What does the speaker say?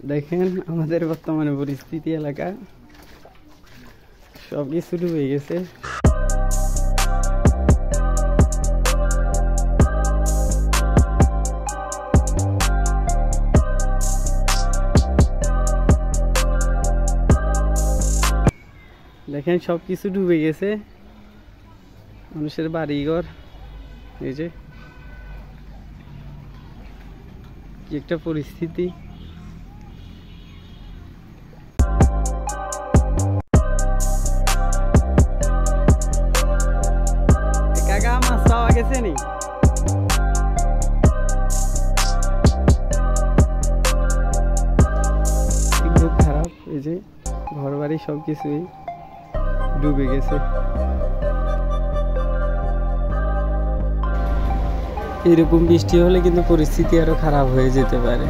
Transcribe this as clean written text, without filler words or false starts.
দেখেন আমাদের বর্তমানে পরিস্থিতি, এলাকা সব কিছু ডুবে গেছে। দেখেন সব কিছু ডুবে গেছে, মানুষের বাড়িঘর, এই যে কি একটা পরিস্থিতি। কাকা মাছ পাওয়া গেছে নি? খুব খারাপ, এই যে ঘর বাড়ি সবকিছুই ডুবে গেছে। এরকম বৃষ্টি হলে কিন্তু পরিস্থিতি আরো খারাপ হয়ে যেতে পারে।